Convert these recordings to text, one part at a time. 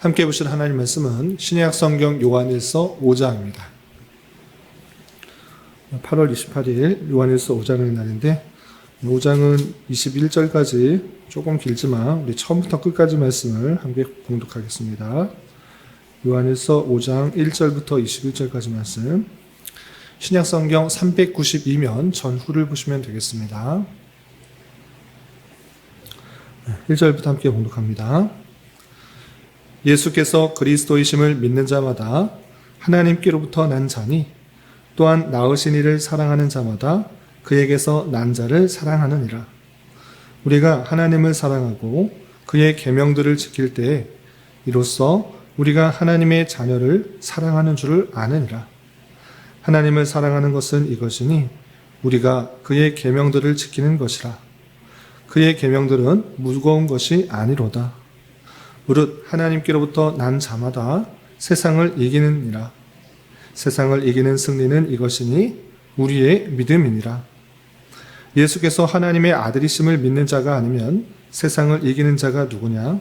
함께 보실 하나님 말씀은 신약 성경 요한일서 5장입니다. 8월 28일 요한일서 5장의 날인데 5장은 21절까지 조금 길지만 우리 처음부터 끝까지 말씀을 함께 봉독하겠습니다. 요한일서 5장 1절부터 21절까지 말씀, 신약 성경 392면 전후를 보시면 되겠습니다. 1절부터 함께 봉독합니다. 예수께서 그리스도이심을 믿는 자마다 하나님께로부터 난 자니 또한 낳으신 이를 사랑하는 자마다 그에게서 난 자를 사랑하느니라. 우리가 하나님을 사랑하고 그의 계명들을 지킬 때에 이로써 우리가 하나님의 자녀를 사랑하는 줄을 아느니라. 하나님을 사랑하는 것은 이것이니 우리가 그의 계명들을 지키는 것이라. 그의 계명들은 무거운 것이 아니로다. 무릇 하나님께로부터 난 자마다 세상을 이기느니라. 세상을 이기는 승리는 이것이니 우리의 믿음이니라. 예수께서 하나님의 아들이심을 믿는 자가 아니면 세상을 이기는 자가 누구냐?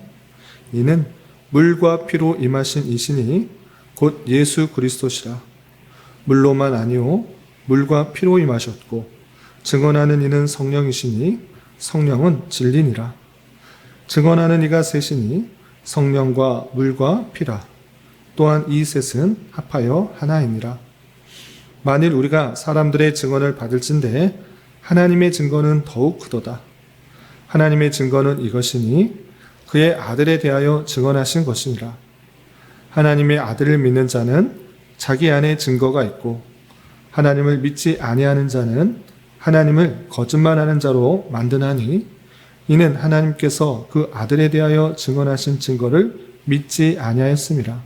이는 물과 피로 임하신 이시니 곧 예수 그리스도시라. 물로만 아니요 물과 피로 임하셨고 증언하는 이는 성령이시니 성령은 진리니라. 증언하는 이가 셋이니 성령과 물과 피라. 또한 이 셋은 합하여 하나이니라. 만일 우리가 사람들의 증언을 받을진대 하나님의 증거는 더욱 크도다. 하나님의 증거는 이것이니 그의 아들에 대하여 증언하신 것이니라. 하나님의 아들을 믿는 자는 자기 안에 증거가 있고 하나님을 믿지 아니하는 자는 하나님을 거짓말하는 자로 만드나니 이는 하나님께서 그 아들에 대하여 증언하신 증거를 믿지 아니하였음이라.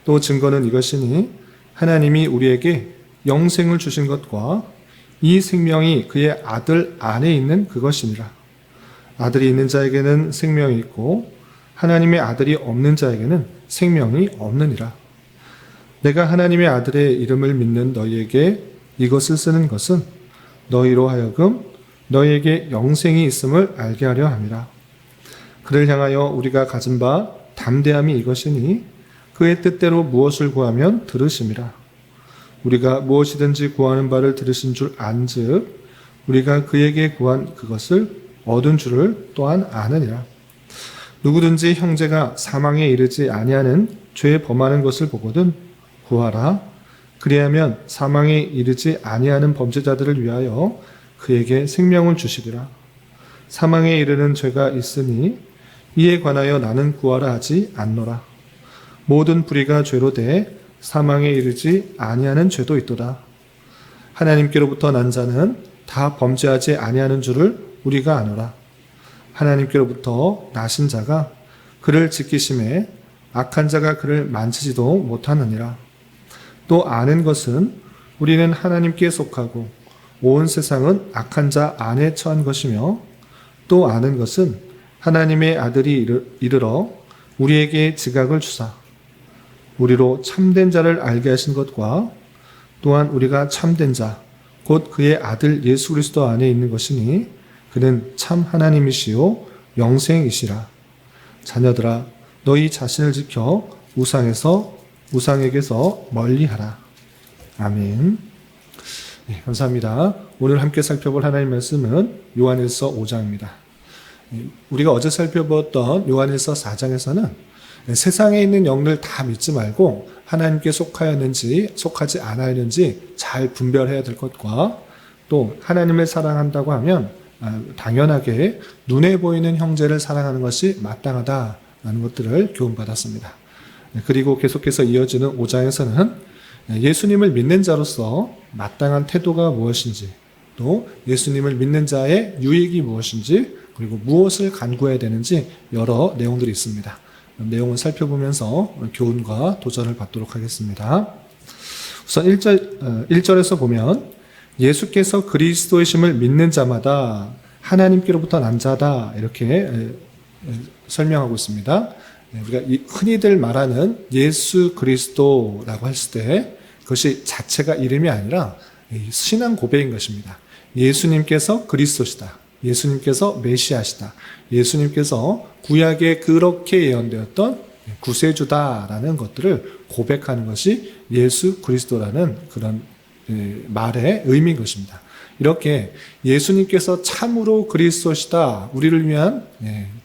또 증거는 이것이니 하나님이 우리에게 영생을 주신 것과 이 생명이 그의 아들 안에 있는 그것이니라. 아들이 있는 자에게는 생명이 있고 하나님의 아들이 없는 자에게는 생명이 없느니라. 내가 하나님의 아들의 이름을 믿는 너희에게 이것을 쓰는 것은 너희로 하여금 너희에게 영생이 있음을 알게 하려 함이라. 그를 향하여 우리가 가진 바 담대함이 이것이니 그의 뜻대로 무엇을 구하면 들으심이라. 우리가 무엇이든지 구하는 바를 들으신 줄 안즉 우리가 그에게 구한 그것을 얻은 줄을 또한 아느니라. 누구든지 형제가 사망에 이르지 아니하는 죄에 범하는 것을 보거든 구하라. 그리하면 사망에 이르지 아니하는 범죄자들을 위하여 그에게 생명을 주시리라. 사망에 이르는 죄가 있으니 이에 관하여 나는 구하라 하지 않노라. 모든 불의가 죄로 돼 사망에 이르지 아니하는 죄도 있도다. 하나님께로부터 난 자는 다 범죄하지 아니하는 줄을 우리가 아노라. 하나님께로부터 나신 자가 그를 지키심에 악한 자가 그를 만지지도 못하느니라. 또 아는 것은 우리는 하나님께 속하고 온 세상은 악한 자 안에 처한 것이며 또 아는 것은 하나님의 아들이 이르러 우리에게 지각을 주사 우리로 참된 자를 알게 하신 것과 또한 우리가 참된 자 곧 그의 아들 예수 그리스도 안에 있는 것이니 그는 참 하나님이시요 영생이시라. 자녀들아 너희 자신을 지켜 우상에게서 멀리하라. 아멘. 네, 감사합니다. 오늘 함께 살펴볼 하나님 말씀은 요한일서 5장입니다. 우리가 어제 살펴보았던 요한일서 4장에서는 세상에 있는 영들 다 믿지 말고 하나님께 속하였는지 속하지 않았는지 잘 분별해야 될 것과 또 하나님을 사랑한다고 하면 당연하게 눈에 보이는 형제를 사랑하는 것이 마땅하다라는 것들을 교훈받았습니다. 그리고 계속해서 이어지는 5장에서는 예수님을 믿는 자로서 마땅한 태도가 무엇인지 또 예수님을 믿는 자의 유익이 무엇인지 그리고 무엇을 간구해야 되는지 여러 내용들이 있습니다. 내용을 살펴보면서 교훈과 도전을 받도록 하겠습니다. 우선 1절에서 보면 예수께서 그리스도이심을 믿는 자마다 하나님께로부터 난 자다 이렇게 설명하고 있습니다. 우리가 흔히들 말하는 예수 그리스도라고 했을 때 그것이 자체가 이름이 아니라 신앙 고백인 것입니다. 예수님께서 그리스도시다. 예수님께서 메시아시다. 예수님께서 구약에 그렇게 예언되었던 구세주다라는 것들을 고백하는 것이 예수 그리스도라는 그런 말의 의미인 것입니다. 이렇게 예수님께서 참으로 그리스도시다, 우리를 위한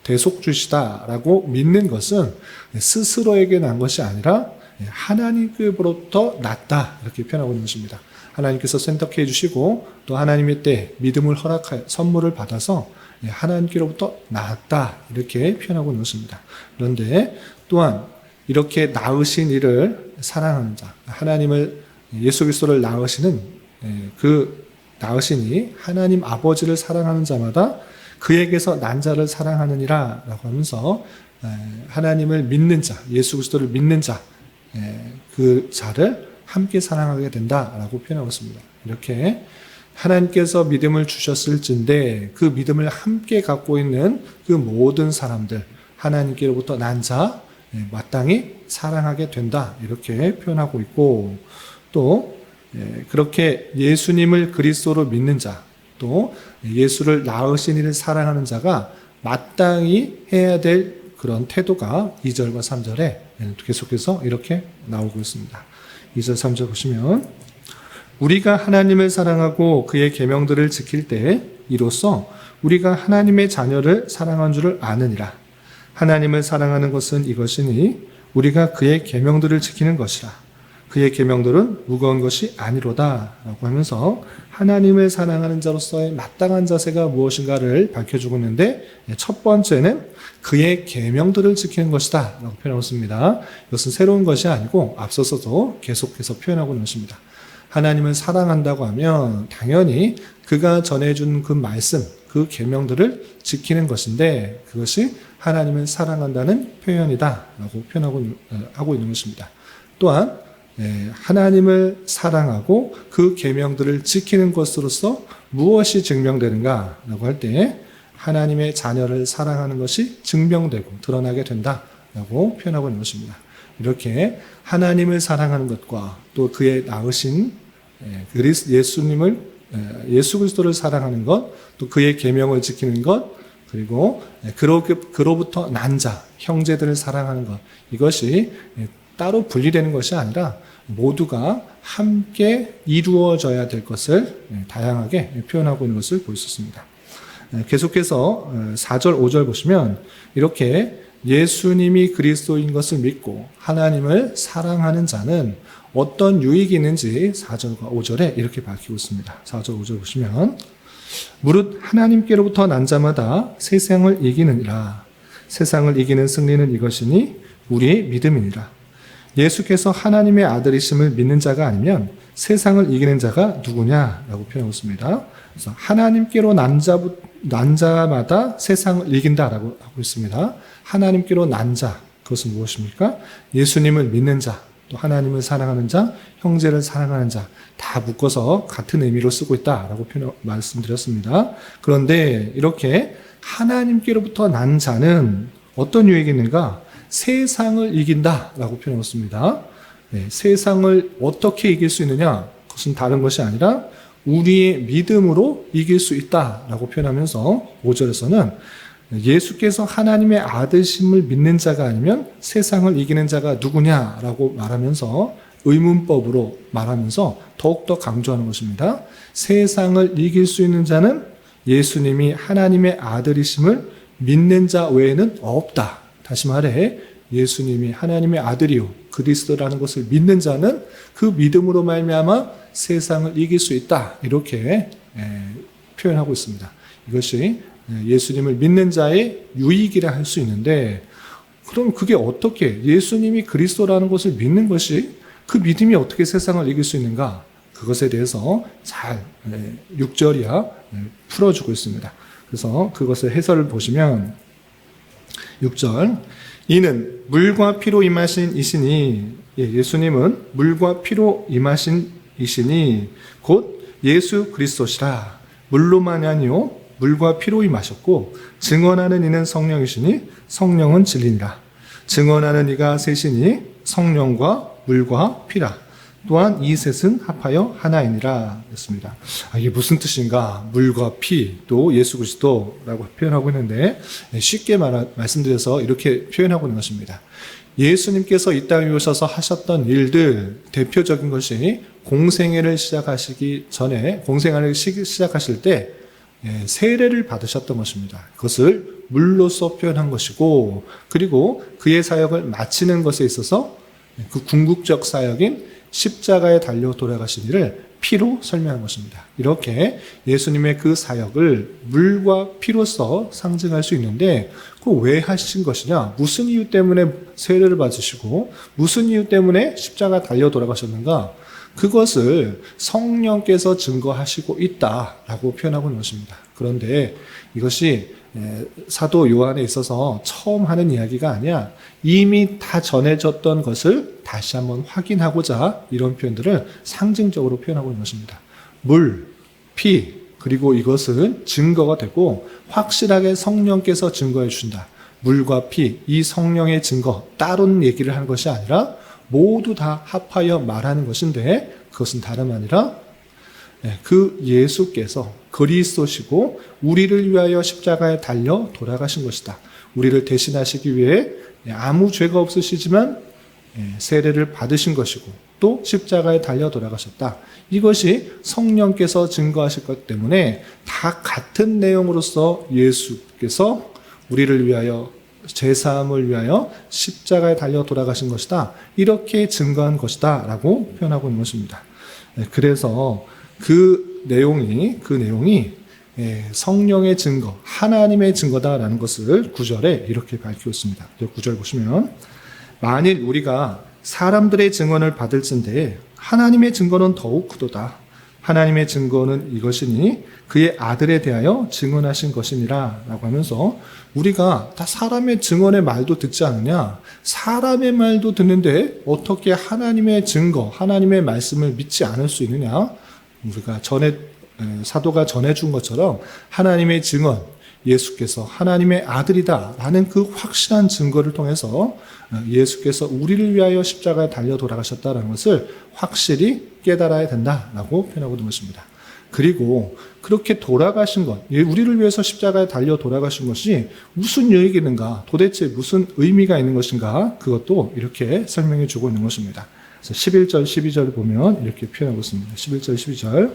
대속주시다라고 믿는 것은 스스로에게 난 것이 아니라 하나님께로부터 났다, 이렇게 표현하고 있는 것입니다. 하나님께서 선택해 주시고 또 하나님의 때 믿음을 허락하여 선물을 받아서 하나님께로부터 나았다, 이렇게 표현하고 있는 것입니다. 그런데 또한 이렇게 낳으신 이를 사랑하는 자, 하나님을, 예수 그리스도를 낳으시는 그 낳으시니 하나님 아버지를 사랑하는 자마다 그에게서 난 자를 사랑하느니라 라고 하면서 하나님을 믿는 자, 예수 그리스도를 믿는 자, 그 자를 함께 사랑하게 된다라고 표현하고 있습니다. 이렇게 하나님께서 믿음을 주셨을진데 그 믿음을 함께 갖고 있는 그 모든 사람들, 하나님께로부터 난 자, 마땅히 사랑하게 된다, 이렇게 표현하고 있고, 또 그렇게 예수님을 그리스도로 믿는 자, 또 예수를 낳으신 이를 사랑하는 자가 마땅히 해야 될 그런 태도가 2절과 3절에 계속해서 이렇게 나오고 있습니다. 2절 3절 보시면, 우리가 하나님을 사랑하고 그의 계명들을 지킬 때 이로써 우리가 하나님의 자녀를 사랑한 줄을 아느니라. 하나님을 사랑하는 것은 이것이니 우리가 그의 계명들을 지키는 것이라. 그의 계명들은 무거운 것이 아니로다 라고 하면서 하나님을 사랑하는 자로서의 마땅한 자세가 무엇인가를 밝혀주고 있는데, 첫 번째는 그의 계명들을 지키는 것이다 라고 표현하고 있습니다. 이것은 새로운 것이 아니고 앞서서도 계속해서 표현하고 있는 것입니다. 하나님을 사랑한다고 하면 당연히 그가 전해준 그 말씀, 그 계명들을 지키는 것인데, 그것이 하나님을 사랑한다는 표현이다 라고 표현하고 있는 것입니다. 또한 하나님을 사랑하고 그 계명들을 지키는 것으로서 무엇이 증명되는가 라고 할 때, 하나님의 자녀를 사랑하는 것이 증명되고 드러나게 된다라고 표현하고 있는 것입니다. 이렇게 하나님을 사랑하는 것과 또 그의 낳으신 예수님을, 예수 그리스도를 사랑하는 것, 또 그의 계명을 지키는 것, 그리고 그로부터 난 자, 형제들을 사랑하는 것, 이것이 따로 분리되는 것이 아니라 모두가 함께 이루어져야 될 것을 다양하게 표현하고 있는 것을 볼 수 있습니다. 계속해서 4절, 5절 보시면 이렇게 예수님이 그리스도인 것을 믿고 하나님을 사랑하는 자는 어떤 유익이 있는지 4절과 5절에 이렇게 밝히고 있습니다. 4절, 5절 보시면, 무릇 하나님께로부터 난 자마다 세상을 이기느니라. 세상을 이기는 승리는 이것이니 우리의 믿음이니라. 예수께서 하나님의 아들이심을 믿는 자가 아니면 세상을 이기는 자가 누구냐라고 표현하고 있습니다. 그래서 하나님께로 난 자마다 세상을 이긴다라고 하고 있습니다. 하나님께로 난 자, 그것은 무엇입니까? 예수님을 믿는 자, 또 하나님을 사랑하는 자, 형제를 사랑하는 자, 다 묶어서 같은 의미로 쓰고 있다라고 말씀드렸습니다. 그런데 이렇게 하나님께로부터 난 자는 어떤 유익이 있는가? 세상을 이긴다라고 표현했습니다. 세상을 어떻게 이길 수 있느냐? 그것은 다른 것이 아니라 우리의 믿음으로 이길 수 있다라고 표현하면서 5절에서는 예수께서 하나님의 아들심을 믿는 자가 아니면 세상을 이기는 자가 누구냐라고 말하면서 의문법으로 말하면서 더욱더 강조하는 것입니다. 세상을 이길 수 있는 자는 예수님이 하나님의 아들이심을 믿는 자 외에는 없다. 다시 말해 예수님이 하나님의 아들이요 그리스도라는 것을 믿는 자는 그 믿음으로 말미암아 세상을 이길 수 있다. 이렇게 표현하고 있습니다. 이것이 예수님을 믿는 자의 유익이라 할 수 있는데, 그럼 그게 어떻게 예수님이 그리스도라는 것을 믿는 것이 그 믿음이 어떻게 세상을 이길 수 있는가? 그것에 대해서 잘 6절이야 풀어주고 있습니다. 그래서 그것을 해설을 보시면 6절, 이는 물과 피로 임하신 이시니, 예수님은 물과 피로 임하신 이시니 곧 예수 그리스도시라. 물로만이 아니요 물과 피로 임하셨고 증언하는 이는 성령이시니 성령은 진리니라. 증언하는 이가 셋이니 성령과 물과 피라. 또한 이 셋은 합하여 하나이니라 했습니다. 이게 무슨 뜻인가? 물과 피, 또 예수 그리스도라고 표현하고 있는데 쉽게 말씀드려서 이렇게 표현하고 있는 것입니다. 예수님께서 이 땅에 오셔서 하셨던 일들, 대표적인 것이 공생애를 시작하시기 전에, 공생애를 시작하실 때 세례를 받으셨던 것입니다. 그것을 물로써 표현한 것이고, 그리고 그의 사역을 마치는 것에 있어서 그 궁극적 사역인 십자가에 달려 돌아가신 일을 피로 설명한 것입니다. 이렇게 예수님의 그 사역을 물과 피로써 상징할 수 있는데, 그걸 왜 하신 것이냐? 무슨 이유 때문에 세례를 받으시고 무슨 이유 때문에 십자가에 달려 돌아가셨는가? 그것을 성령께서 증거하시고 있다라고 표현하고 있는 것입니다. 그런데 이것이 사도 요한에 있어서 처음 하는 이야기가 아니야. 이미 다 전해졌던 것을 다시 한번 확인하고자 이런 표현들을 상징적으로 표현하고 있는 것입니다. 물, 피, 그리고 이것은 증거가 되고 확실하게 성령께서 증거해 주신다. 물과 피, 이 성령의 증거, 다른 얘기를 하는 것이 아니라 모두 다 합하여 말하는 것인데, 그것은 다름 아니라 그 예수께서 그리스도시고 우리를 위하여 십자가에 달려 돌아가신 것이다. 우리를 대신하시기 위해 아무 죄가 없으시지만 세례를 받으신 것이고 또 십자가에 달려 돌아가셨다. 이것이 성령께서 증거하실 것 때문에 다 같은 내용으로서 예수께서 우리를 위하여, 제사함을 위하여 십자가에 달려 돌아가신 것이다. 이렇게 증거한 것이다 라고 표현하고 있는 것입니다. 그래서 그 내용이 성령의 증거, 하나님의 증거다라는 것을 9절에 이렇게 밝히고 있습니다. 9절 보시면, 만일 우리가 사람들의 증언을 받을진대 하나님의 증거는 더욱 크도다. 하나님의 증거는 이것이니 그의 아들에 대하여 증언하신 것이니라 라고 하면서, 우리가 다 사람의 증언의 말도 듣지 않느냐? 사람의 말도 듣는데 어떻게 하나님의 증거, 하나님의 말씀을 믿지 않을 수 있느냐? 우리가 사도가 전해준 것처럼 하나님의 증언, 예수께서 하나님의 아들이다 라는 그 확실한 증거를 통해서 예수께서 우리를 위하여 십자가에 달려 돌아가셨다는 것을 확실히 깨달아야 된다라고 표현하고 있는 것입니다. 그리고 그렇게 돌아가신 것, 우리를 위해서 십자가에 달려 돌아가신 것이 무슨 유익이는가, 도대체 무슨 의미가 있는 것인가, 그것도 이렇게 설명해 주고 있는 것입니다. 그래서 11절, 12절을 보면 이렇게 표현하고 있습니다. 11절, 12절.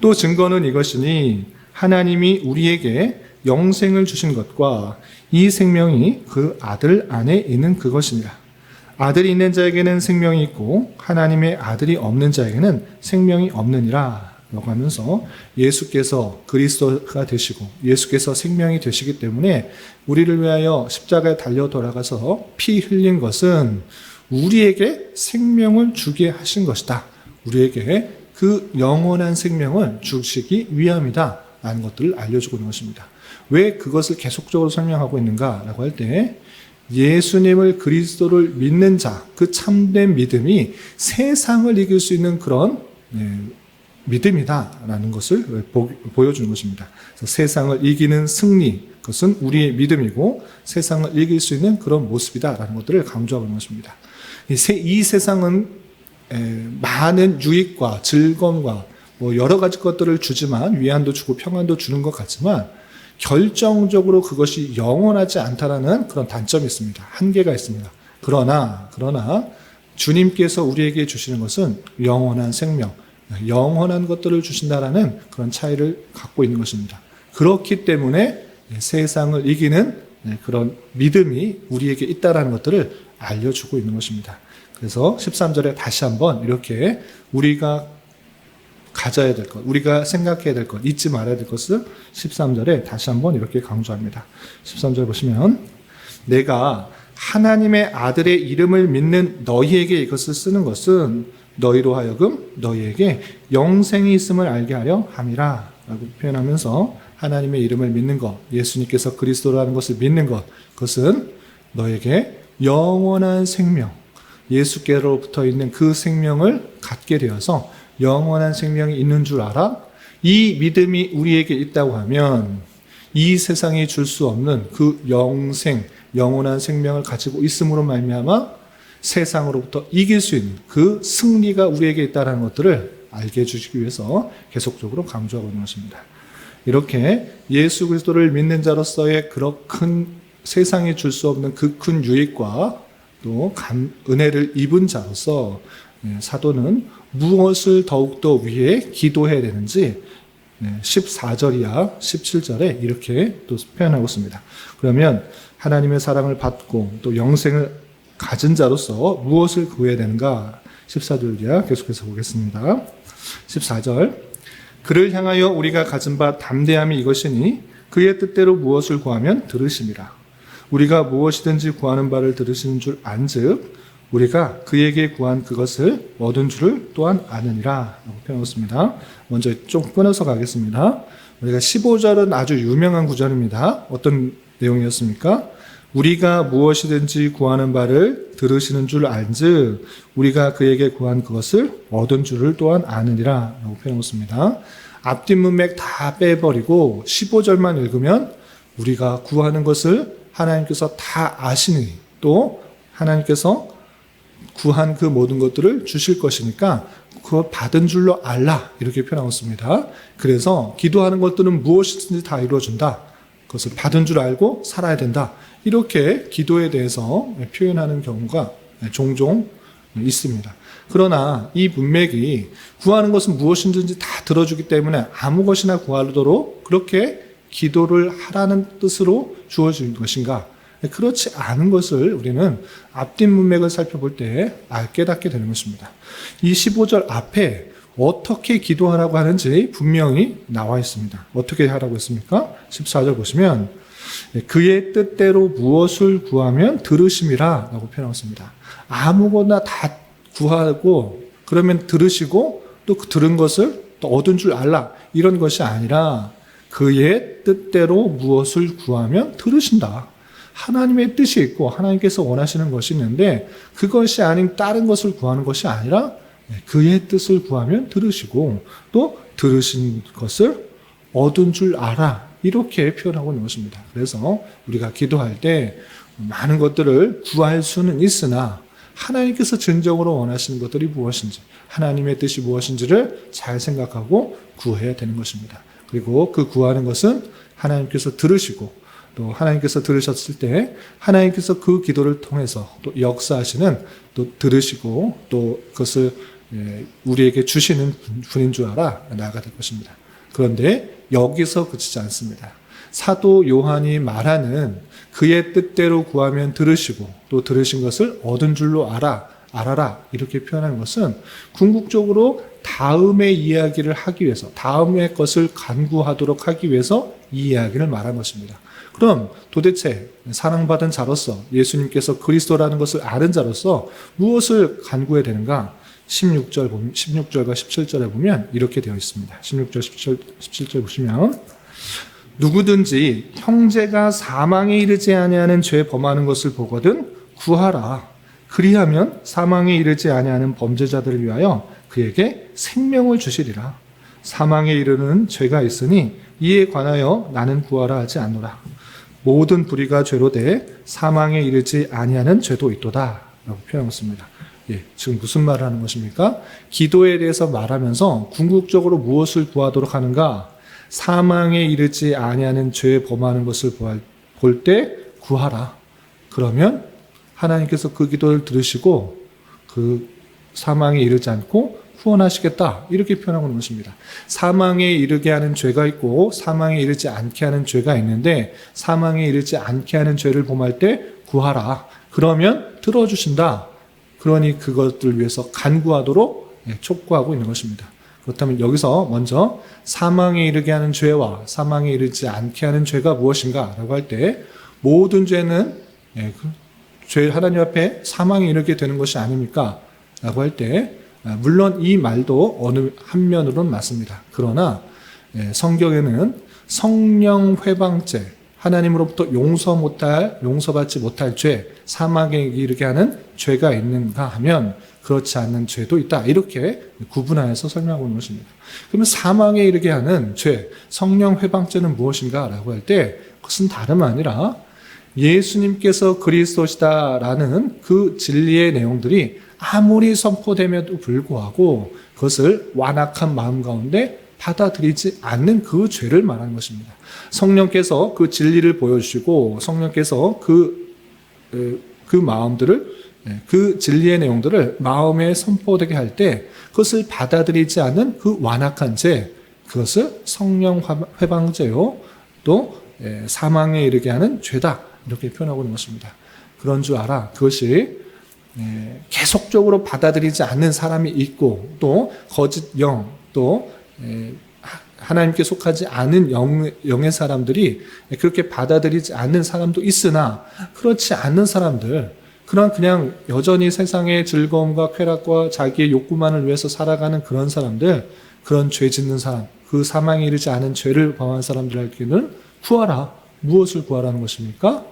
또 증거는 이것이니 하나님이 우리에게 영생을 주신 것과 이 생명이 그 아들 안에 있는 그것이니라. 아들이 있는 자에게는 생명이 있고 하나님의 아들이 없는 자에게는 생명이 없느니라 라고 하면서, 예수께서 그리스도가 되시고 예수께서 생명이 되시기 때문에 우리를 위하여 십자가에 달려 돌아가서 피 흘린 것은 우리에게 생명을 주게 하신 것이다. 우리에게 그 영원한 생명을 주시기 위함이다 라는 것들을 알려주고 있는 것입니다. 왜 그것을 계속적으로 설명하고 있는가라고 할 때, 예수님을, 그리스도를 믿는 자, 그 참된 믿음이 세상을 이길 수 있는 그런 믿음이다라는 것을 보여주는 것입니다. 그래서 세상을 이기는 승리, 그것은 우리의 믿음이고 세상을 이길 수 있는 그런 모습이다라는 것들을 강조하고 있는 것입니다. 이 세상은 많은 유익과 즐거움과 여러 가지 것들을 주지만, 위안도 주고 평안도 주는 것 같지만 결정적으로 그것이 영원하지 않다라는 그런 단점이 있습니다. 한계가 있습니다. 그러나 주님께서 우리에게 주시는 것은 영원한 생명, 영원한 것들을 주신다라는 그런 차이를 갖고 있는 것입니다. 그렇기 때문에 세상을 이기는 그런 믿음이 우리에게 있다라는 것들을 알려주고 있는 것입니다. 그래서 13절에 다시 한번 이렇게 우리가 가져야 될 것, 우리가 생각해야 될 것, 잊지 말아야 될 것을 13절에 다시 한번 이렇게 강조합니다. 13절 보시면, 내가 하나님의 아들의 이름을 믿는 너희에게 이것을 쓰는 것은 너희로 하여금 너희에게 영생이 있음을 알게 하려 함이라 라고 표현하면서, 하나님의 이름을 믿는 것, 예수님께서 그리스도라는 것을 믿는 것, 그것은 너에게 영원한 생명, 예수께로부터 있는 그 생명을 갖게 되어서 영원한 생명이 있는 줄 알아? 이 믿음이 우리에게 있다고 하면 이 세상이 줄 수 없는 그 영생, 영원한 생명을 가지고 있음으로 말미암아 세상으로부터 이길 수 있는 그 승리가 우리에게 있다는 것들을 알게 해주시기 위해서 계속적으로 강조하고 있는 것입니다. 이렇게 예수 그리스도를 믿는 자로서의 그런 큰, 세상이 줄 수 없는 그 큰 유익과 또 은혜를 입은 자로서 사도는 무엇을 더욱더 위해 기도해야 되는지 14절이야 17절에 이렇게 또 표현하고 있습니다. 그러면 하나님의 사랑을 받고 또 영생을 가진 자로서 무엇을 구해야 되는가? 14절이야 계속해서 보겠습니다. 14절 그를 향하여 우리가 가진 바 담대함이 이것이니 그의 뜻대로 무엇을 구하면 들으심이라. 우리가 무엇이든지 구하는 바를 들으시는 줄 안즉 우리가 그에게 구한 그것을 얻은 줄을 또한 아느니라 라고 표현했습니다. 먼저 좀 끊어서 가겠습니다. 우리가 15절은 아주 유명한 구절입니다. 어떤 내용이었습니까? 우리가 무엇이든지 구하는 바를 들으시는 줄 안즉 우리가 그에게 구한 그것을 얻은 줄을 또한 아느니라 라고 표현했습니다. 앞뒤 문맥 다 빼버리고 15절만 읽으면 우리가 구하는 것을 하나님께서 다 아시니 또 하나님께서 구한 그 모든 것들을 주실 것이니까 그걸 받은 줄로 알라 이렇게 표현하고 있습니다. 그래서 기도하는 것들은 무엇이든지 다 이루어준다. 그것을 받은 줄 알고 살아야 된다. 이렇게 기도에 대해서 표현하는 경우가 종종 있습니다. 그러나 이 문맥이 구하는 것은 무엇이든지 다 들어주기 때문에 아무 것이나 구하도록 그렇게 기도를 하라는 뜻으로 주어진 것인가? 그렇지 않은 것을 우리는 앞뒤 문맥을 살펴볼 때 깨닫게 되는 것입니다. 이 15절 앞에 어떻게 기도하라고 하는지 분명히 나와 있습니다. 어떻게 하라고 했습니까? 14절 보시면 그의 뜻대로 무엇을 구하면 들으심이라 라고 표현하고 있습니다. 아무거나 다 구하고 그러면 들으시고 또 그 들은 것을 또 얻은 줄 알라 이런 것이 아니라 그의 뜻대로 무엇을 구하면 들으신다. 하나님의 뜻이 있고 하나님께서 원하시는 것이 있는데 그것이 아닌 다른 것을 구하는 것이 아니라 그의 뜻을 구하면 들으시고 또 들으신 것을 얻은 줄 알아. 이렇게 표현하고 있는 것입니다. 그래서 우리가 기도할 때 많은 것들을 구할 수는 있으나 하나님께서 진정으로 원하시는 것들이 무엇인지 하나님의 뜻이 무엇인지를 잘 생각하고 구해야 되는 것입니다. 그리고 그 구하는 것은 하나님께서 들으시고 또 하나님께서 들으셨을 때 하나님께서 그 기도를 통해서 또 역사하시는 또 들으시고 또 그것을 우리에게 주시는 분인 줄 알아 나아가 될 것입니다. 그런데 여기서 그치지 않습니다. 사도 요한이 말하는 그의 뜻대로 구하면 들으시고 또 들으신 것을 얻은 줄로 알아라 이렇게 표현하는 것은 궁극적으로 다음의 이야기를 하기 위해서 다음의 것을 간구하도록 하기 위해서 이 이야기를 말한 것입니다. 그럼 도대체 사랑받은 자로서 예수님께서 그리스도라는 것을 아는 자로서 무엇을 간구해야 되는가? 16절과 17절에 보면 이렇게 되어 있습니다. 16절, 17절 보시면 누구든지 형제가 사망에 이르지 아니하는 죄 범하는 것을 보거든 구하라. 그리하면 사망에 이르지 아니하는 범죄자들을 위하여 그에게 생명을 주시리라. 사망에 이르는 죄가 있으니 이에 관하여 나는 구하라 하지 않노라. 모든 불의가 죄로 돼 사망에 이르지 아니하는 죄도 있도다 라고 표현했습니다. 지금 무슨 말을 하는 것입니까? 기도에 대해서 말하면서 궁극적으로 무엇을 구하도록 하는가? 사망에 이르지 아니하는 죄 범하는 것을 볼 때 구하라. 그러면 하나님께서 그 기도를 들으시고 그 사망에 이르지 않고 후원하시겠다. 이렇게 표현하고 있는 것입니다. 사망에 이르게 하는 죄가 있고 사망에 이르지 않게 하는 죄가 있는데 사망에 이르지 않게 하는 죄를 범할 때 구하라. 그러면 들어주신다. 그러니 그것들을 위해서 간구하도록 촉구하고 있는 것입니다. 그렇다면 여기서 먼저 사망에 이르게 하는 죄와 사망에 이르지 않게 하는 죄가 무엇인가 라고 할 때 모든 죄는 죄 하나님 앞에 사망에 이르게 되는 것이 아닙니까? 라고 할 때 물론 이 말도 어느 한 면으로는 맞습니다. 그러나 성경에는 성령 회방죄, 하나님으로부터 용서받지 못할 죄, 사망에 이르게 하는 죄가 있는가 하면 그렇지 않는 죄도 있다. 이렇게 구분하여서 설명하고 있는 것입니다. 그러면 사망에 이르게 하는 죄, 성령 회방죄는 무엇인가 라고 할 때 그것은 다름 아니라 예수님께서 그리스도시다라는 그 진리의 내용들이 아무리 선포됨에도 불구하고 그것을 완악한 마음 가운데 받아들이지 않는 그 죄를 말하는 것입니다. 성령께서 그 진리를 보여주시고 성령께서 그 마음들을 그 진리의 내용들을 마음에 선포되게 할 때 그것을 받아들이지 않는 그 완악한 죄, 그것을 성령 회방죄요, 또 사망에 이르게 하는 죄다, 이렇게 표현하고 있는 것입니다. 그런 줄 알아. 그것이 계속적으로 받아들이지 않는 사람이 있고, 또 거짓 영, 또 하나님께 속하지 않은 영의 사람들이 그렇게 받아들이지 않는 사람도 있으나, 그렇지 않는 사람들, 그냥 여전히 세상의 즐거움과 쾌락과 자기의 욕구만을 위해서 살아가는 그런 사람들, 그런 죄 짓는 사람, 그 사망에 이르지 않은 죄를 범한 사람들에게는 구하라. 무엇을 구하라는 것입니까?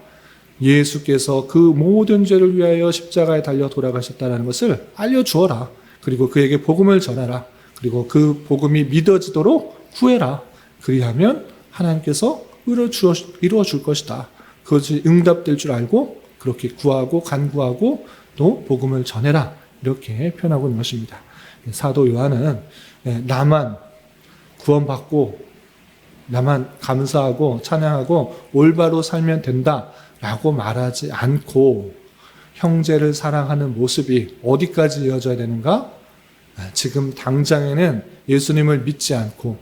예수께서 그 모든 죄를 위하여 십자가에 달려 돌아가셨다는 것을 알려주어라. 그리고 그에게 복음을 전하라. 그리고 그 복음이 믿어지도록 구해라. 그리하면 하나님께서 이루어 줄 것이다. 그것이 응답될 줄 알고 그렇게 구하고 간구하고 또 복음을 전해라. 이렇게 표현하고 있는 것입니다. 사도 요한은 나만 구원받고 나만 감사하고 찬양하고 올바로 살면 된다라고 말하지 않고 형제를 사랑하는 모습이 어디까지 이어져야 되는가? 지금 당장에는 예수님을 믿지 않고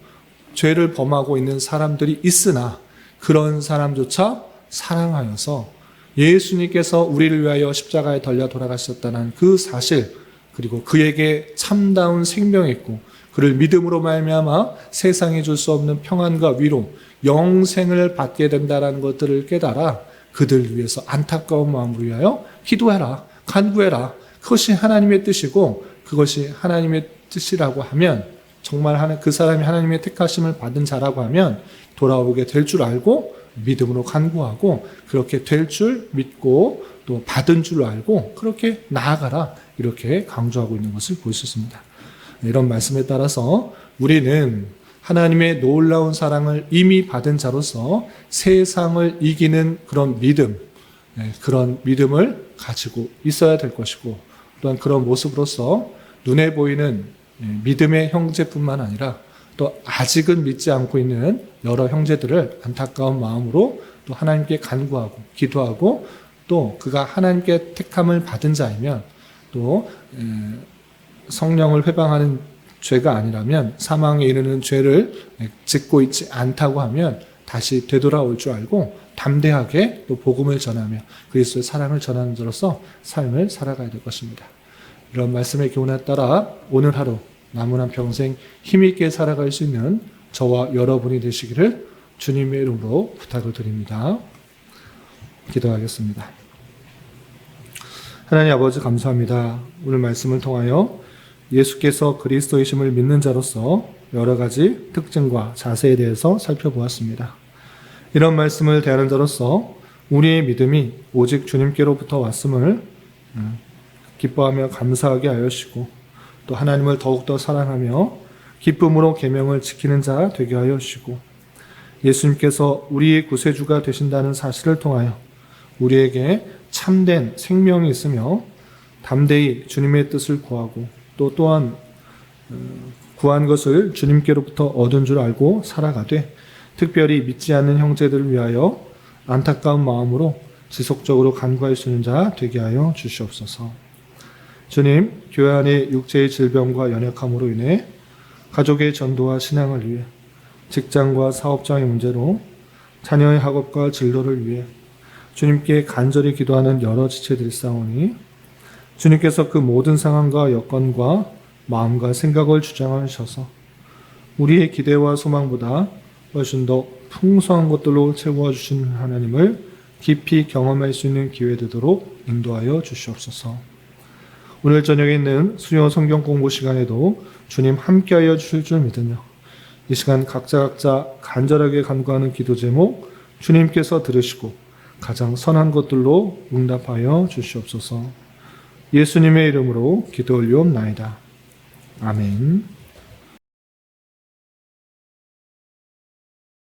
죄를 범하고 있는 사람들이 있으나 그런 사람조차 사랑하여서 예수님께서 우리를 위하여 십자가에 달려 돌아가셨다는 그 사실, 그리고 그에게 참다운 생명이 있고 그를 믿음으로 말미암아 세상에 줄 수 없는 평안과 위로, 영생을 받게 된다는 것들을 깨달아 그들 위해서 안타까운 마음으로 위하여 기도해라, 간구해라. 그것이 하나님의 뜻이고 그것이 하나님의 뜻이라고 하면, 정말 그 사람이 하나님의 택하심을 받은 자라고 하면 돌아오게 될 줄 알고 믿음으로 간구하고 그렇게 될 줄 믿고 또 받은 줄 알고 그렇게 나아가라, 이렇게 강조하고 있는 것을 볼 수 있습니다. 이런 말씀에 따라서 우리는 하나님의 놀라운 사랑을 이미 받은 자로서 세상을 이기는 그런 믿음, 그런 믿음을 가지고 있어야 될 것이고, 또한 그런 모습으로서 눈에 보이는 믿음의 형제뿐만 아니라 또 아직은 믿지 않고 있는 여러 형제들을 안타까운 마음으로 또 하나님께 간구하고 기도하고, 또 그가 하나님께 택함을 받은 자이면 또 성령을 회방하는 죄가 아니라면, 사망에 이르는 죄를 짓고 있지 않다고 하면 다시 되돌아올 줄 알고 담대하게 또 복음을 전하며 그리스도의 사랑을 전하는 자로서 삶을 살아가야 될 것입니다. 이런 말씀의 교훈에 따라 오늘 하루 남은 한 평생 힘있게 살아갈 수 있는 저와 여러분이 되시기를 주님의 이름으로 부탁을 드립니다. 기도하겠습니다. 하나님 아버지, 감사합니다. 오늘 말씀을 통하여 예수께서 그리스도이심을 믿는 자로서 여러 가지 특징과 자세에 대해서 살펴보았습니다. 이런 말씀을 대하는 자로서 우리의 믿음이 오직 주님께로부터 왔음을 기뻐하며 감사하게 하여주시고, 또 하나님을 더욱더 사랑하며 기쁨으로 계명을 지키는 자 되게 하여 주시고, 예수님께서 우리의 구세주가 되신다는 사실을 통하여 우리에게 참된 생명이 있으며 담대히 주님의 뜻을 구하고 또한 구한 것을 주님께로부터 얻은 줄 알고 살아가되, 특별히 믿지 않는 형제들을 위하여 안타까운 마음으로 지속적으로 간구할 수 있는 자 되게 하여 주시옵소서. 주님, 교회 안의 육체의 질병과 연약함으로 인해 가족의 전도와 신앙을 위해, 직장과 사업장의 문제로 자녀의 학업과 진로를 위해 주님께 간절히 기도하는 여러 지체들이 있사오니, 주님께서 그 모든 상황과 여건과 마음과 생각을 주장하셔서 우리의 기대와 소망보다 훨씬 더 풍성한 것들로 채워주신 하나님을 깊이 경험할 수 있는 기회 되도록 인도하여 주시옵소서. 오늘 저녁에 있는 수요 성경 공부 시간에도 주님 함께하여 주실 줄 믿으며 이 시간 각자 간절하게 간구하는 기도 제목 주님께서 들으시고 가장 선한 것들로 응답하여 주시옵소서. 예수님의 이름으로 기도 올리옵나이다. 아멘.